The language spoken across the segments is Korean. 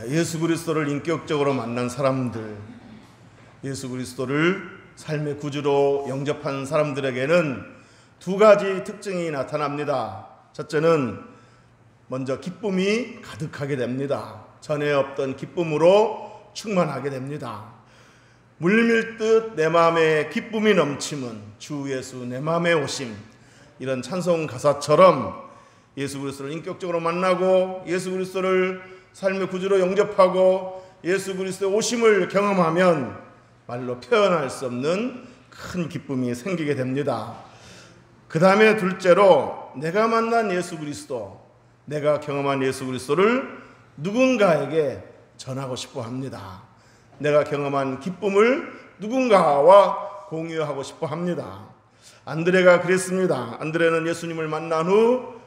예수 그리스도를 인격적으로 만난 사람들, 예수 그리스도를 삶의 구주로 영접한 사람들에게는 두 가지 특징이 나타납니다. 첫째는 먼저 기쁨이 가득하게 됩니다. 전에 없던 기쁨으로 충만하게 됩니다. 물밀듯 내 마음에 기쁨이 넘치면 주 예수 내 마음에 오심, 이런 찬송 가사처럼 예수 그리스도를 인격적으로 만나고 예수 그리스도를 삶의 구주로 영접하고 예수 그리스도의 오심을 경험하면 말로 표현할 수 없는 큰 기쁨이 생기게 됩니다. 그 다음에 둘째로 내가 만난 예수 그리스도, 내가 경험한 예수 그리스도를 누군가에게 전하고 싶어 합니다. 내가 경험한 기쁨을 누군가와 공유하고 싶어 합니다. 안드레가 그랬습니다. 안드레는 예수님을 만난 후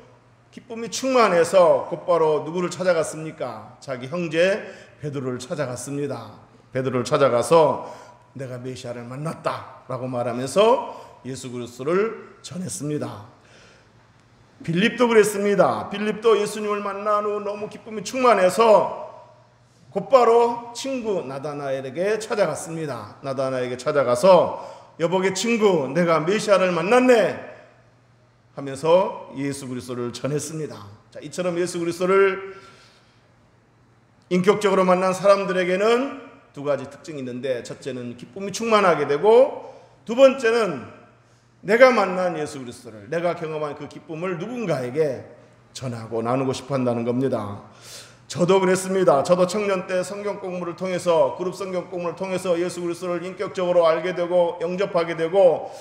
기쁨이 충만해서 곧바로 누구를 찾아갔습니까? 자기 형제 베드로를 찾아갔습니다. 베드로를 찾아가서 내가 메시아를 만났다 라고 말하면서 예수 그리스도를 전했습니다. 빌립도 그랬습니다. 빌립도 예수님을 만난 후 너무 기쁨이 충만해서 곧바로 친구 나다나엘에게 찾아갔습니다. 나다나엘에게 찾아가서 여보게 친구, 내가 메시아를 만났네 하면서 예수 그리스도를 전했습니다. 자, 이처럼 예수 그리스도를 인격적으로 만난 사람들에게는 두 가지 특징이 있는데, 첫째는 기쁨이 충만하게 되고, 두 번째는 내가 만난 예수 그리스도를, 내가 경험한 그 기쁨을 누군가에게 전하고 나누고 싶어 한다는 겁니다. 저도 그랬습니다. 저도 청년 때 성경 공부를 통해서, 그룹 성경 공부를 통해서 예수 그리스도를 인격적으로 알게 되고 영접하게 되고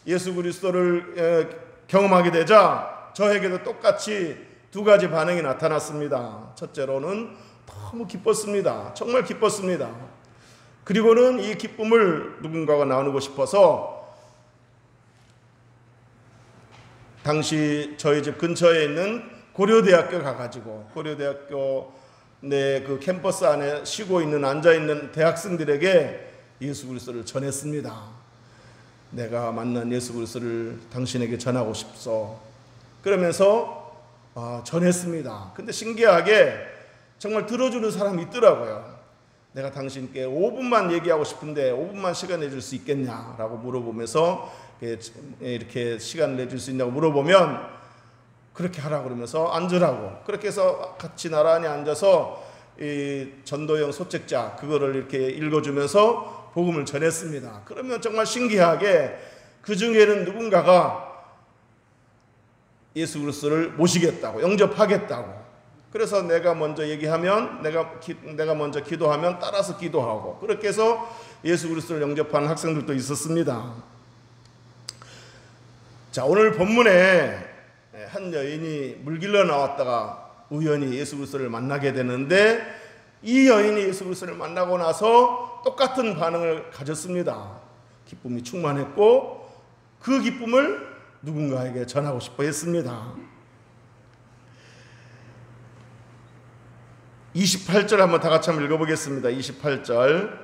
예수 그리스도를 경험하게 되자 저에게도 똑같이 두 가지 반응이 나타났습니다. 첫째로는 너무 기뻤습니다. 정말 기뻤습니다. 그리고는 이 기쁨을 누군가가 나누고 싶어서 당시 저희 집 근처에 있는 고려대학교 가가지고 고려대학교 내 그 캠퍼스 안에 쉬고 있는 앉아 있는 대학생들에게 예수 그리스도를 전했습니다. 내가 만난 예수 그리스도를 당신에게 전하고 싶소. 그러면서 전했습니다. 근데 신기하게 정말 들어주는 사람이 있더라고요. 내가 당신께 5분만 얘기하고 싶은데 5분만 시간 내줄 수 있겠냐라고 물어보면서 이렇게 시간 내줄 수 있냐고 물어보면 그렇게 하라고 그러면서 앉으라고, 그렇게 해서 같이 나란히 앉아서 이 전도형 소책자 그거를 이렇게 읽어주면서 복음을 전했습니다. 그러면 정말 신기하게 그 중에는 누군가가 예수 그리스도를 모시겠다고, 영접하겠다고, 그래서 내가 먼저 얘기하면 내가 먼저 기도하면 따라서 기도하고, 그렇게 해서 예수 그리스도를 영접하는 학생들도 있었습니다. 자, 오늘 본문에 한 여인이 물길로 나왔다가 우연히 예수 그리스도를 만나게 되는데, 이 여인이 예수 그리스도를 만나고 나서 똑같은 반응을 가졌습니다. 기쁨이 충만했고 그 기쁨을 누군가에게 전하고 싶어 했습니다. 28절 한번 다 같이 한번 읽어보겠습니다. 28절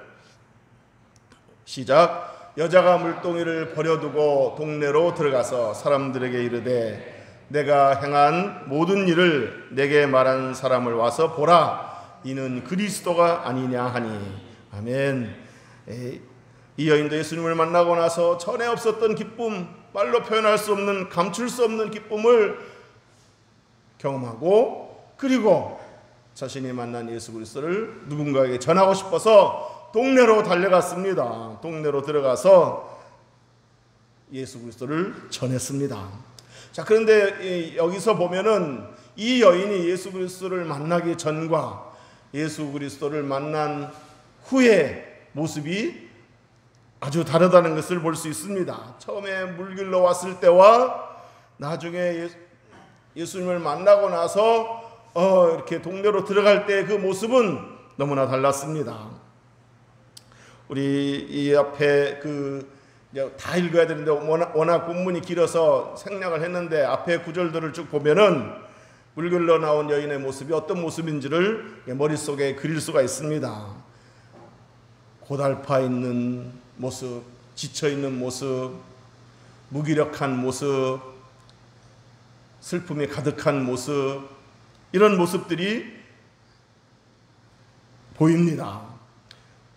시작. 여자가 물동이를 버려두고 동네로 들어가서 사람들에게 이르되 내가 행한 모든 일을 내게 말한 사람을 와서 보라, 이는 그리스도가 아니냐 하니. 아멘. 이 여인도 예수님을 만나고 나서 전에 없었던 기쁨, 말로 표현할 수 없는, 감출 수 없는 기쁨을 경험하고, 그리고 자신이 만난 예수 그리스도를 누군가에게 전하고 싶어서 동네로 달려갔습니다. 동네로 들어가서 예수 그리스도를 전했습니다. 자, 그런데 여기서 보면은 이 여인이 예수 그리스도를 만나기 전과 예수 그리스도를 만난 후의 모습이 아주 다르다는 것을 볼 수 있습니다. 처음에 물길로 왔을 때와 나중에 예수님을 만나고 나서 이렇게 동네로 들어갈 때 그 모습은 너무나 달랐습니다. 우리 이 앞에 다 읽어야 되는데 워낙 본문이 길어서 생략을 했는데, 앞에 구절들을 쭉 보면은 물길로 나온 여인의 모습이 어떤 모습인지를 머릿속에 그릴 수가 있습니다. 고달파 있는 모습, 지쳐 있는 모습, 무기력한 모습, 슬픔이 가득한 모습, 이런 모습들이 보입니다.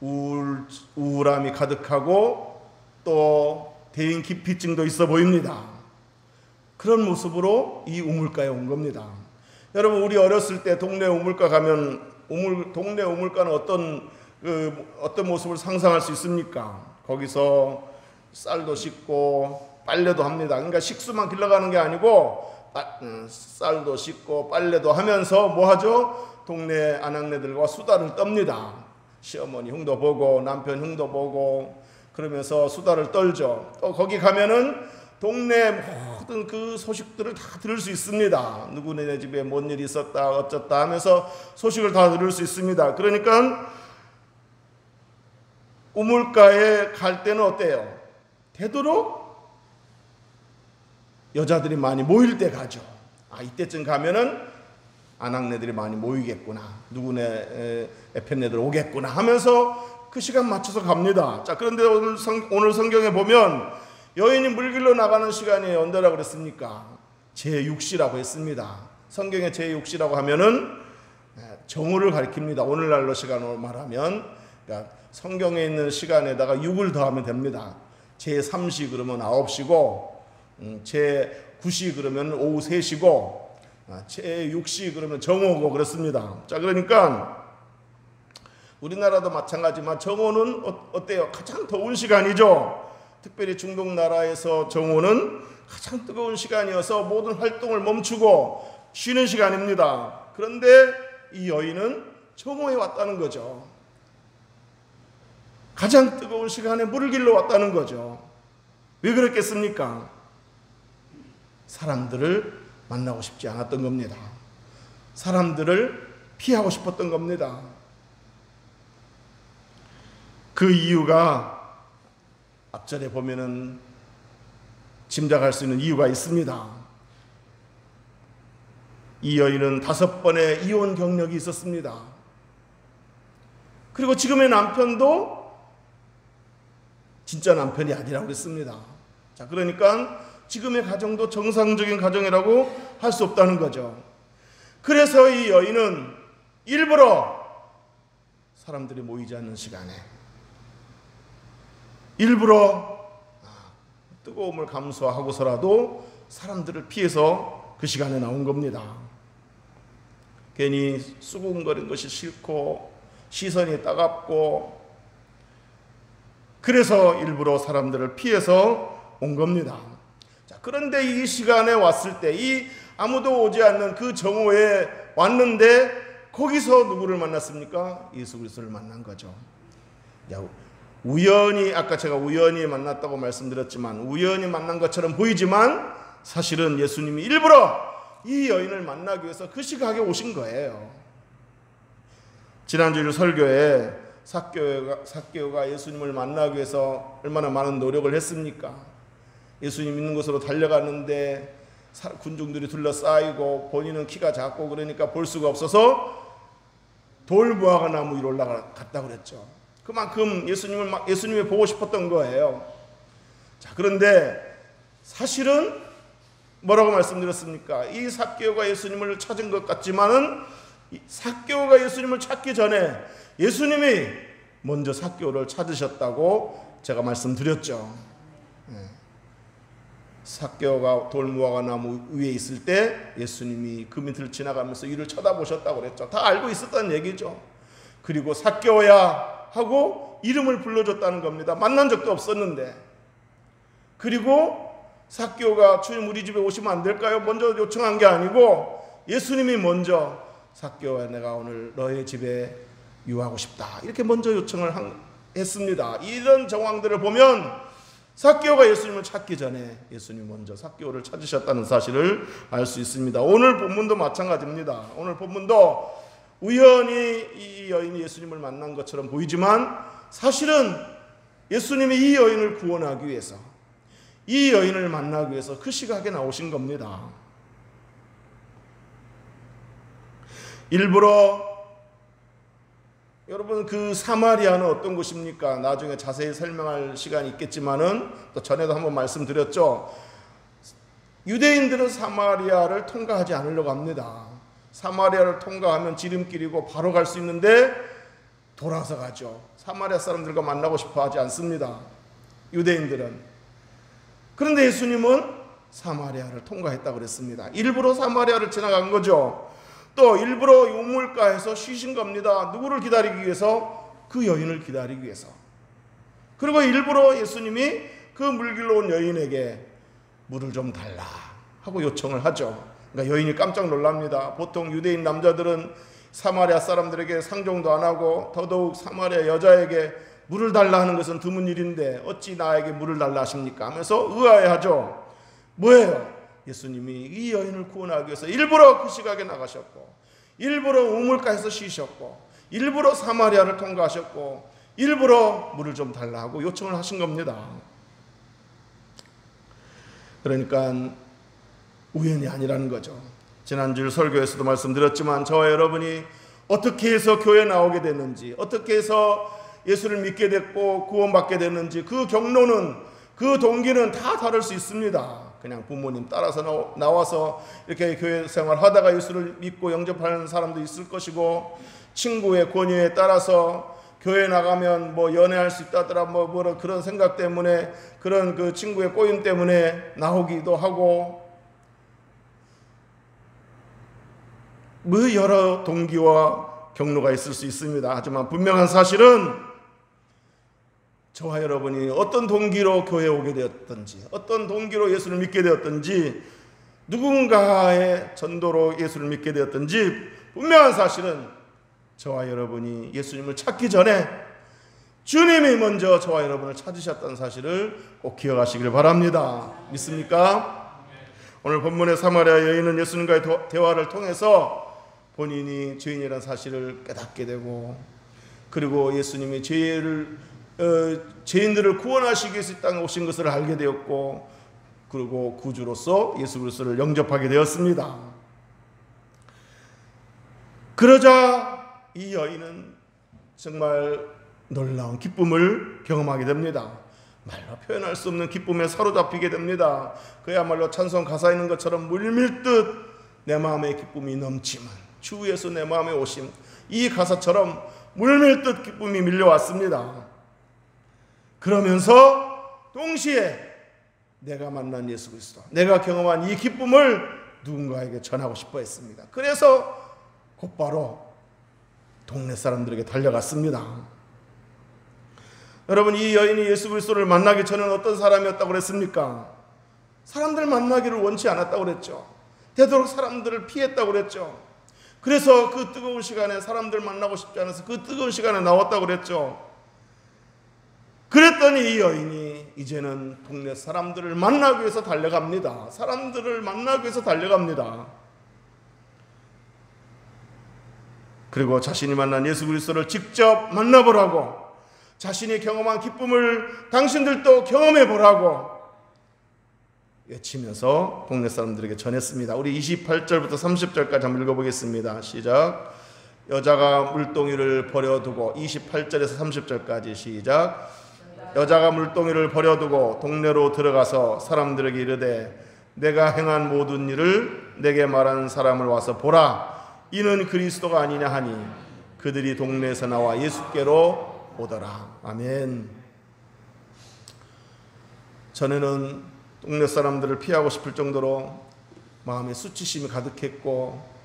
우울함이 가득하고 또 대인 기피증도 있어 보입니다. 그런 모습으로 이 우물가에 온 겁니다. 여러분, 우리 어렸을 때 동네 우물가 가면 동네 우물가는 어떤 모습을 상상할 수 있습니까? 거기서 쌀도 씻고 빨래도 합니다. 그러니까 식수만 길러가는 게 아니고 쌀도 씻고 빨래도 하면서 뭐 하죠? 동네 아낙네들과 수다를 떱니다. 시어머니 흉도 보고 남편 흉도 보고 그러면서 수다를 떨죠. 또 거기 가면은 동네 모든 그 소식들을 다 들을 수 있습니다. 누구네 집에 뭔 일이 있었다 어쩌다 하면서 소식을 다 들을 수 있습니다. 그러니까 우물가에 갈 때는 어때요? 되도록 여자들이 많이 모일 때 가죠. 이때쯤 가면은 아낙네들이 많이 모이겠구나, 누구네 에펜네들 오겠구나 하면서 그 시간 맞춰서 갑니다. 자, 그런데 오늘 성경에 보면 여인이 물길로 나가는 시간이 언제라고 그랬습니까? 제6시라고 했습니다. 성경의 제6시라고 하면은 정오를 가리킵니다. 오늘날로 시간으로 말하면, 그러니까 성경에 있는 시간에다가 6을 더하면 됩니다. 제3시 그러면 9시고, 제9시 그러면 오후 3시고, 제6시 그러면 정오고 그렇습니다. 자, 그러니까 우리나라도 마찬가지지만 정오는 어때요? 가장 더운 시간이죠. 특별히 중동 나라에서 정오는 가장 뜨거운 시간이어서 모든 활동을 멈추고 쉬는 시간입니다. 그런데 이 여인은 정오에 왔다는 거죠. 가장 뜨거운 시간에 물을 길러 왔다는 거죠. 왜 그랬겠습니까? 사람들을 만나고 싶지 않았던 겁니다. 사람들을 피하고 싶었던 겁니다. 그 이유가 앞절에 보면은 짐작할 수 있는 이유가 있습니다. 이 여인은 5번의 이혼 경력이 있었습니다. 그리고 지금의 남편도 진짜 남편이 아니라고 했습니다. 자, 그러니까 지금의 가정도 정상적인 가정이라고 할 수 없다는 거죠. 그래서 이 여인은 일부러 사람들이 모이지 않는 시간에 일부러 뜨거움을 감수하고서라도 사람들을 피해서 그 시간에 나온 겁니다. 괜히 수군거리는 것이 싫고 시선이 따갑고 그래서 일부러 사람들을 피해서 온 겁니다. 자, 그런데 이 시간에 왔을 때 이 아무도 오지 않는 그 정오에 왔는데 거기서 누구를 만났습니까? 예수 그리스도를 만난 거죠. 우연히, 아까 제가 우연히 만났다고 말씀드렸지만 우연히 만난 것처럼 보이지만 사실은 예수님이 일부러 이 여인을 만나기 위해서 그 시각에 오신 거예요. 지난주 설교에 삭개오가 예수님을 만나기 위해서 얼마나 많은 노력을 했습니까? 예수님 있는 곳으로 달려갔는데 군중들이 둘러싸이고 본인은 키가 작고 그러니까 볼 수가 없어서 돌무화과 나무 위로 올라갔다고 그랬죠. 그만큼 예수님을 보고 싶었던 거예요. 자, 그런데 사실은 뭐라고 말씀드렸습니까? 이 삭개오가 예수님을 찾은 것 같지만은 삭개오가 예수님을 찾기 전에 예수님이 먼저 삭개오를 찾으셨다고 제가 말씀드렸죠. 삭개오가 돌무화과 나무 위에 있을 때 예수님이 그 밑을 지나가면서 이를 쳐다보셨다고 그랬죠. 다 알고 있었다는 얘기죠. 그리고 삭개오야 하고 이름을 불러줬다는 겁니다. 만난 적도 없었는데. 그리고 삭개오가 주님 우리 집에 오시면 안 될까요? 먼저 요청한 게 아니고 예수님이 먼저 삭개오야 내가 오늘 너의 집에 유하고 싶다 이렇게 먼저 요청을 했습니다. 이런 정황들을 보면 삭개오가 예수님을 찾기 전에 예수님이 먼저 삭개오를 찾으셨다는 사실을 알 수 있습니다. 오늘 본문도 마찬가지입니다. 오늘 본문도 우연히 이 여인이 예수님을 만난 것처럼 보이지만 사실은 예수님이 이 여인을 구원하기 위해서 이 여인을 만나기 위해서 그 시각에 나오신 겁니다. 일부러 여러분 그 사마리아는 어떤 곳입니까? 나중에 자세히 설명할 시간이 있겠지만은 또 전에도 한번 말씀드렸죠. 유대인들은 사마리아를 통과하지 않으려고 합니다. 사마리아를 통과하면 지름길이고 바로 갈 수 있는데 돌아서 가죠. 사마리아 사람들과 만나고 싶어 하지 않습니다. 유대인들은. 그런데 예수님은 사마리아를 통과했다고 그랬습니다. 일부러 사마리아를 지나간 거죠. 또 일부러 우물가에서 쉬신 겁니다. 누구를 기다리기 위해서? 그 여인을 기다리기 위해서. 그리고 일부러 예수님이 그 물길로 온 여인에게 물을 좀 달라 하고 요청을 하죠. 그러니까 여인이 깜짝 놀랍니다. 보통 유대인 남자들은 사마리아 사람들에게 상종도 안 하고 더더욱 사마리아 여자에게 물을 달라 하는 것은 드문 일인데 어찌 나에게 물을 달라 하십니까? 하면서 의아해하죠. 뭐예요? 예수님이 이 여인을 구원하기 위해서 일부러 그 시각에 나가셨고, 일부러 우물가에서 쉬셨고, 일부러 사마리아를 통과하셨고, 일부러 물을 좀 달라 하고 요청을 하신 겁니다. 그러니까 우연이 아니라는 거죠. 지난주 설교에서도 말씀드렸지만 저와 여러분이 어떻게 해서 교회에 나오게 됐는지, 어떻게 해서 예수를 믿게 됐고 구원받게 됐는지 그 경로는, 그 동기는 다 다를 수 있습니다. 그냥 부모님 따라서 나와서 이렇게 교회 생활하다가 예수를 믿고 영접하는 사람도 있을 것이고, 친구의 권유에 따라서 교회 나가면 뭐 연애할 수 있다더라 뭐 그런 생각 때문에, 그런 그 친구의 꼬임 때문에 나오기도 하고, 뭐 여러 동기와 경로가 있을 수 있습니다. 하지만 분명한 사실은 저와 여러분이 어떤 동기로 교회에 오게 되었든지, 어떤 동기로 예수를 믿게 되었든지, 누군가의 전도로 예수를 믿게 되었든지, 분명한 사실은 저와 여러분이 예수님을 찾기 전에 주님이 먼저 저와 여러분을 찾으셨다는 사실을 꼭 기억하시길 바랍니다. 믿습니까? 오늘 본문의 사마리아 여인은 예수님과의 대화를 통해서 본인이 죄인이라는 사실을 깨닫게 되고, 그리고 예수님이 죄인들을 구원하시기 위해서 이 땅에 오신 것을 알게 되었고, 그리고 구주로서 예수 그리스도를 영접하게 되었습니다. 그러자 이 여인은 정말 놀라운 기쁨을 경험하게 됩니다. 말로 표현할 수 없는 기쁨에 사로잡히게 됩니다. 그야말로 찬송 가사에 있는 것처럼 물밀듯 내 마음에 기쁨이 넘치면 주 예수 내 마음에 오심, 이 가사처럼 물밀듯 기쁨이 밀려왔습니다. 그러면서 동시에 내가 만난 예수 그리스도, 내가 경험한 이 기쁨을 누군가에게 전하고 싶어 했습니다. 그래서 곧바로 동네 사람들에게 달려갔습니다. 여러분, 이 여인이 예수 그리스도를 만나기 전에는 어떤 사람이었다고 그랬습니까? 사람들 만나기를 원치 않았다고 그랬죠. 되도록 사람들을 피했다고 그랬죠. 그래서 그 뜨거운 시간에 사람들 만나고 싶지 않아서 그 뜨거운 시간에 나왔다고 그랬죠. 그랬더니 이 여인이 이제는 동네 사람들을 만나기 위해서 달려갑니다. 사람들을 만나기 위해서 달려갑니다. 그리고 자신이 만난 예수 그리스도를 직접 만나보라고, 자신이 경험한 기쁨을 당신들도 경험해보라고 외치면서 동네 사람들에게 전했습니다. 우리 28절부터 30절까지 한번 읽어보겠습니다. 시작. 여자가 물동이를 버려두고, 28절에서 30절까지 시작. 여자가 물동이를 버려두고 동네로 들어가서 사람들에게 이르되 내가 행한 모든 일을 내게 말하는 사람을 와서 보라, 이는 그리스도가 아니냐 하니 그들이 동네에서 나와 예수께로 오더라. 아멘. 전에는 동네 사람들을 피하고 싶을 정도로 마음에 수치심이 가득했고,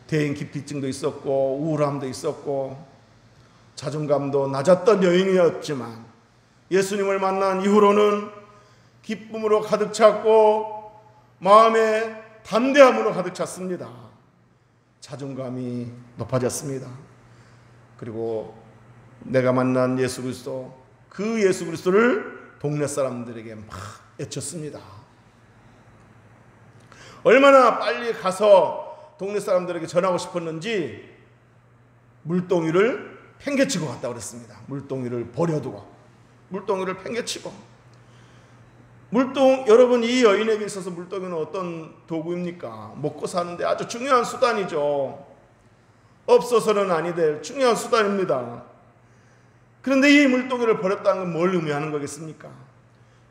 대인 기피증도 있었고, 우울함도 있었고, 자존감도 낮았던 여인이었지만 예수님을 만난 이후로는 기쁨으로 가득 찼고 마음에 담대함으로 가득 찼습니다. 자존감이 높아졌습니다. 그리고 내가 만난 예수 그리스도, 그 예수 그리스도를 동네 사람들에게 막 외쳤습니다. 얼마나 빨리 가서 동네 사람들에게 전하고 싶었는지 물동이를 팽개치고 갔다고 그랬습니다. 물동이를 버려두고, 물동이를 팽개치고. 여러분, 이 여인에게 있어서 물동이는 어떤 도구입니까? 먹고 사는데 아주 중요한 수단이죠. 없어서는 아니 될 중요한 수단입니다. 그런데 이 물동이를 버렸다는 건 뭘 의미하는 거겠습니까?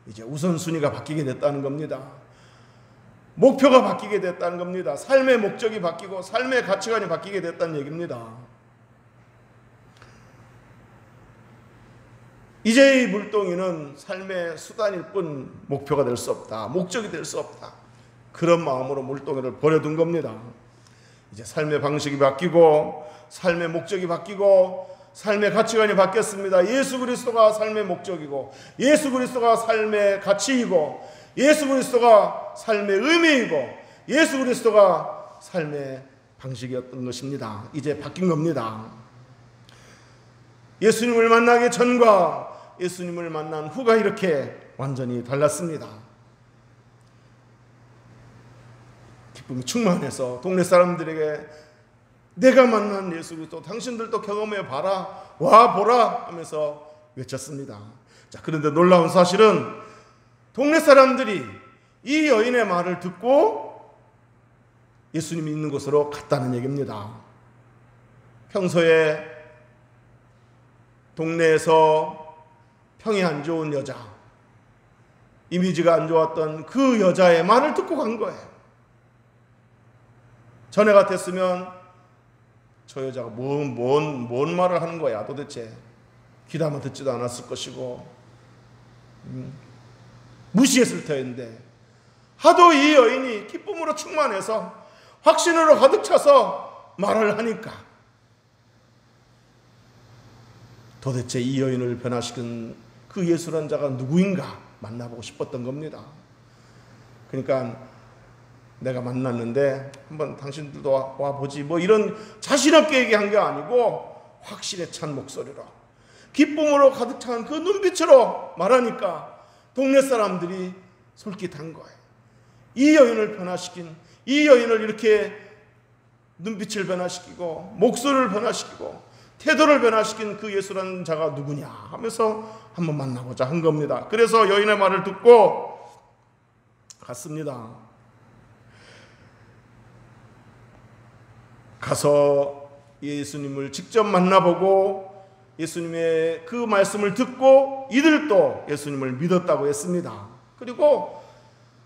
이제 우선순위가 바뀌게 됐다는 겁니다. 목표가 바뀌게 됐다는 겁니다. 삶의 목적이 바뀌고 삶의 가치관이 바뀌게 됐다는 얘기입니다. 이제 이 물동이는 삶의 수단일 뿐 목표가 될 수 없다, 목적이 될 수 없다. 그런 마음으로 물동이를 버려둔 겁니다. 이제 삶의 방식이 바뀌고 삶의 목적이 바뀌고 삶의 가치관이 바뀌었습니다. 예수 그리스도가 삶의 목적이고 예수 그리스도가 삶의 가치이고 예수 그리스도가 삶의 의미이고 예수 그리스도가 삶의 방식이었던 것입니다. 이제 바뀐 겁니다. 예수님을 만나기 전과 예수님을 만난 후가 이렇게 완전히 달랐습니다. 기쁨이 충만해서 동네 사람들에게 내가 만난 예수 그리스도 당신들도 경험해 봐라, 와 보라 하면서 외쳤습니다. 자, 그런데 놀라운 사실은 동네 사람들이 이 여인의 말을 듣고 예수님이 있는 곳으로 갔다는 얘기입니다. 평소에 동네에서 평이 안 좋은 여자, 이미지가 안 좋았던 그 여자의 말을 듣고 간 거예요. 전에 같았으면 저 여자가 뭔 말을 하는 거야 도대체, 귀담아 듣지도 않았을 것이고 무시했을 터인데, 하도 이 여인이 기쁨으로 충만해서 확신으로 가득 차서 말을 하니까 도대체 이 여인을 변화시킨 그 예수라는 자가 누구인가 만나보고 싶었던 겁니다. 그러니까 내가 만났는데 한번 당신들도 와보지 뭐 이런 자신 없게 얘기한 게 아니고 확실에 찬 목소리로 기쁨으로 가득 찬 그 눈빛으로 말하니까 동네 사람들이 솔깃한 거예요. 이 여인을 변화시킨, 이 여인을 이렇게 눈빛을 변화시키고 목소리를 변화시키고 태도를 변화시킨 그 예수라는 자가 누구냐 하면서 한번 만나보자 한 겁니다. 그래서 여인의 말을 듣고 갔습니다. 가서 예수님을 직접 만나보고 예수님의 그 말씀을 듣고 이들도 예수님을 믿었다고 했습니다. 그리고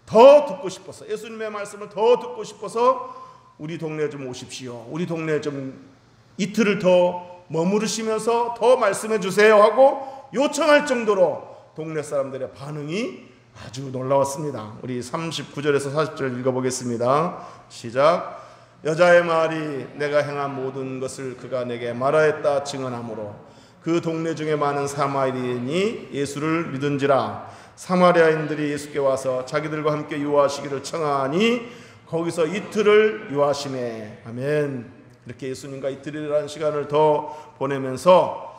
더 듣고 싶어서, 예수님의 말씀을 더 듣고 싶어서 우리 동네에 좀 오십시오, 우리 동네에 좀 이틀을 더 머무르시면서 더 말씀해 주세요 하고 요청할 정도로 동네 사람들의 반응이 아주 놀라웠습니다. 우리 39절에서 40절 읽어보겠습니다. 시작. 여자의 말이 내가 행한 모든 것을 그가 내게 말하였다 증언하므로 그 동네 중에 많은 사마리아인이 예수를 믿은지라. 사마리아인들이 예수께 와서 자기들과 함께 유하시기를 청하니 거기서 이틀을 유하시매. 아멘. 이렇게 예수님과 이틀이라는 시간을 더 보내면서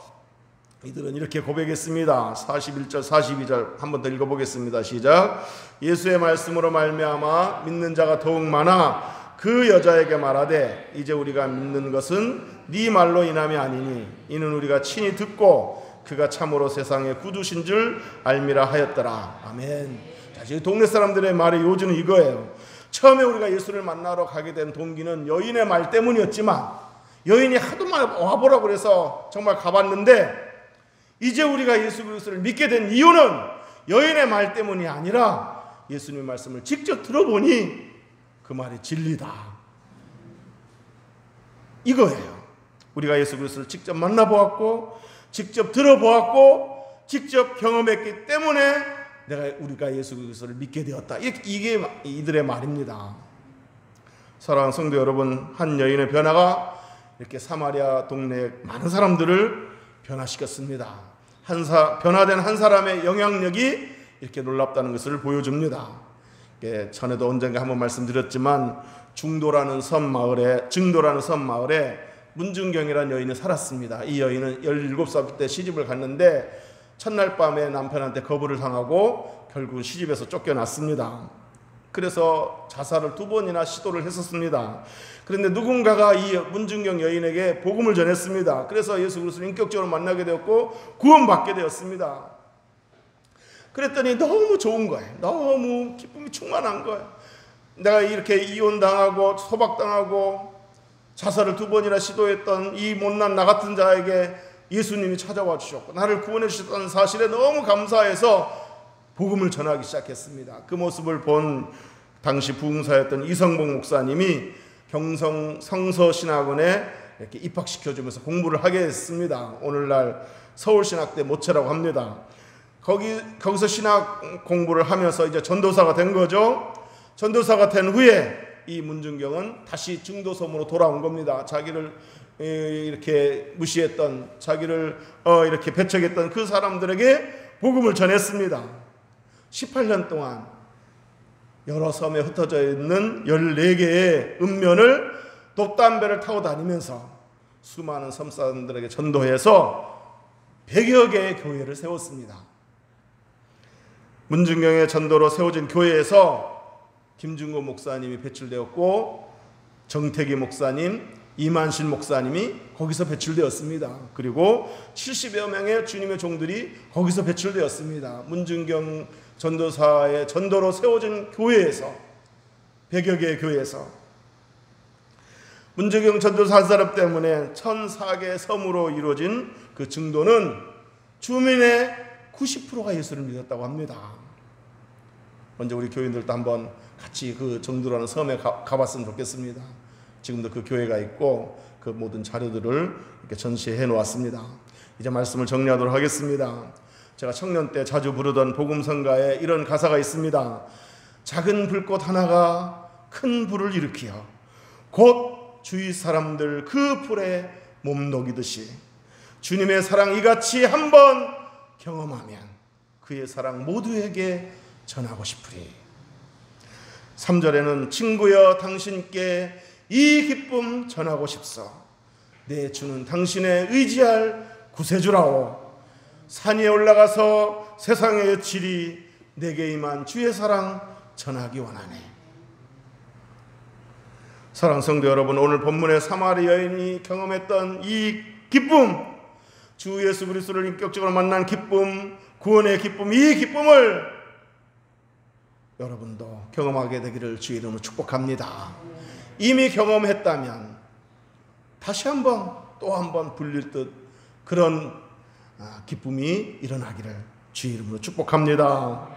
이들은 이렇게 고백했습니다. 41절 42절 한 번 더 읽어보겠습니다. 시작. 예수의 말씀으로 말미암아 믿는 자가 더욱 많아 그 여자에게 말하되 이제 우리가 믿는 것은 네 말로 인함이 아니니 이는 우리가 친히 듣고 그가 참으로 세상의 구주신 줄 알미라 하였더라. 아멘. 자, 지금 동네 사람들의 말의 요지는 이거예요. 처음에 우리가 예수를 만나러 가게 된 동기는 여인의 말 때문이었지만 여인이 하도 와보라고 그래서 정말 가봤는데 이제 우리가 예수 그리스도를 믿게 된 이유는 여인의 말 때문이 아니라 예수님의 말씀을 직접 들어보니 그 말이 진리다, 이거예요. 우리가 예수 그리스도를 직접 만나보았고 직접 들어보았고 직접 경험했기 때문에 우리가 예수 그리스도를 믿게 되었다. 이게 이들의 말입니다. 사랑하는 성도 여러분, 한 여인의 변화가 이렇게 사마리아 동네의 많은 사람들을 변화시켰습니다. 변화된 한 사람의 영향력이 이렇게 놀랍다는 것을 보여줍니다. 전에도 언젠가 한번 말씀드렸지만 증도라는 섬 마을에 문중경이라는 여인이 살았습니다. 이 여인은 17살 때 시집을 갔는데 첫날 밤에 남편한테 거부를 당하고 결국 시집에서 쫓겨났습니다. 그래서 자살을 2번이나 시도를 했었습니다. 그런데 누군가가 이 문중경 여인에게 복음을 전했습니다. 그래서 예수 그리스도를 인격적으로 만나게 되었고 구원받게 되었습니다. 그랬더니 너무 좋은 거예요. 너무 기쁨이 충만한 거예요. 내가 이렇게 이혼당하고 소박당하고 자살을 2번이나 시도했던 이 못난 나 같은 자에게 예수님이 찾아와 주셨고 나를 구원해 주셨다는 사실에 너무 감사해서 복음을 전하기 시작했습니다. 그 모습을 본 당시 부흥사였던 이성복 목사님이 경성 성서신학원에 이렇게 입학시켜주면서 공부를 하게 했습니다. 오늘날 서울신학대 모체라고 합니다. 거기서 신학 공부를 하면서 이제 전도사가 된 거죠. 전도사가 된 후에 이 문중경은 다시 중도섬으로 돌아온 겁니다. 자기를 이렇게 무시했던, 자기를 이렇게 배척했던 그 사람들에게 복음을 전했습니다. 18년 동안 여러 섬에 흩어져 있는 14개의 읍면을 돛담배를 타고 다니면서 수많은 섬사람들에게 전도해서 100여 개의 교회를 세웠습니다. 문중경의 전도로 세워진 교회에서 김중고 목사님이 배출되었고 정태기 목사님, 이만신 목사님이 거기서 배출되었습니다. 그리고 70여 명의 주님의 종들이 거기서 배출되었습니다. 문중경 전도사의 전도로 세워진 교회에서, 100여 개의 교회에서. 문중경 전도사 한 사람 때문에 1004개 섬으로 이루어진 그 증도는 주민의 90%가 예수를 믿었다고 합니다. 먼저 우리 교인들도 한번 같이 그 정도라는 섬에 가봤으면 좋겠습니다. 지금도 그 교회가 있고 그 모든 자료들을 이렇게 전시해 놓았습니다. 이제 말씀을 정리하도록 하겠습니다. 제가 청년 때 자주 부르던 복음성가에 이런 가사가 있습니다. 작은 불꽃 하나가 큰 불을 일으키어 곧 주위 사람들 그 불에 몸 녹이듯이 주님의 사랑 이같이 한번 경험하면 그의 사랑 모두에게 전하고 싶으리. 3절에는 친구여 당신께 이 기쁨 전하고 싶소. 내 주는 당신의 의지할 구세주라오. 산 위에 올라가서 세상의 여칠이 내게 임한 주의 사랑 전하기 원하네. 사랑하는 성도 여러분, 오늘 본문의 사마리 여인이 경험했던 이 기쁨, 주 예수 그리스도를 인격적으로 만난 기쁨, 구원의 기쁨, 이 기쁨을 여러분도 경험하게 되기를 주의 이름으로 축복합니다. 이미 경험했다면 다시 한번 또 한번 불릴 듯 그런 기쁨이 일어나기를 주의 이름으로 축복합니다.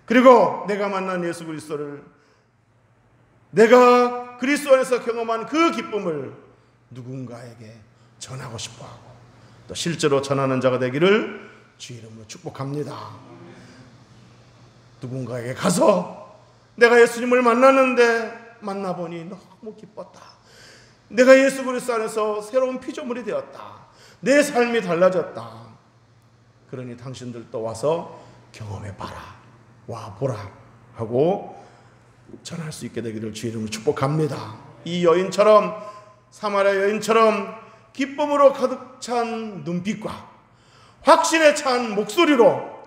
그리고 내가 만난 예수 그리스도를, 내가 그리스도 안에서 경험한 그 기쁨을 누군가에게 전하고 싶어하고 또 실제로 전하는 자가 되기를 주의 이름으로 축복합니다. 누군가에게 가서 내가 예수님을 만났는데 만나보니 너무 기뻤다. 내가 예수 그리스도 안에서 새로운 피조물이 되었다. 내 삶이 달라졌다. 그러니 당신들도 와서 경험해봐라. 와보라 하고 전할 수 있게 되기를 주의 이름으로 축복합니다. 이 여인처럼, 사마리아 여인처럼 기쁨으로 가득 찬 눈빛과 확신에 찬 목소리로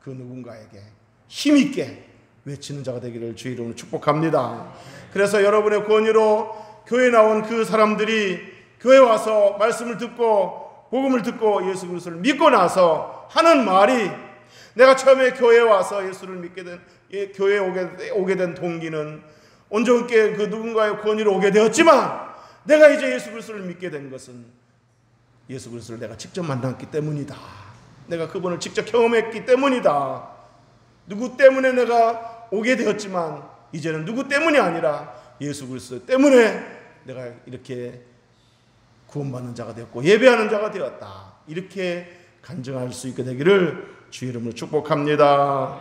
그 누군가에게 힘있게 외치는 자가 되기를 주의 이름으로 축복합니다. 그래서 여러분의 권유로 교회 나온 그 사람들이 교회 와서 말씀을 듣고 복음을 듣고 예수 그리스도를 믿고 나서 하는 말이, 내가 처음에 교회에 와서 예수를 믿게 된, 교회에 오게 된 동기는 온전께 그 누군가의 권유로 오게 되었지만 내가 이제 예수 그리스도를 믿게 된 것은 예수 그리스도를 내가 직접 만났기 때문이다. 내가 그분을 직접 경험했기 때문이다. 누구 때문에 내가 오게 되었지만 이제는 누구 때문이 아니라 예수 그리스도 때문에 내가 이렇게 구원받는 자가 되었고 예배하는 자가 되었다. 이렇게 간증할 수 있게 되기를 주의 이름으로 축복합니다.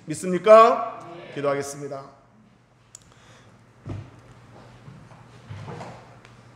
믿습니까? 기도하겠습니다.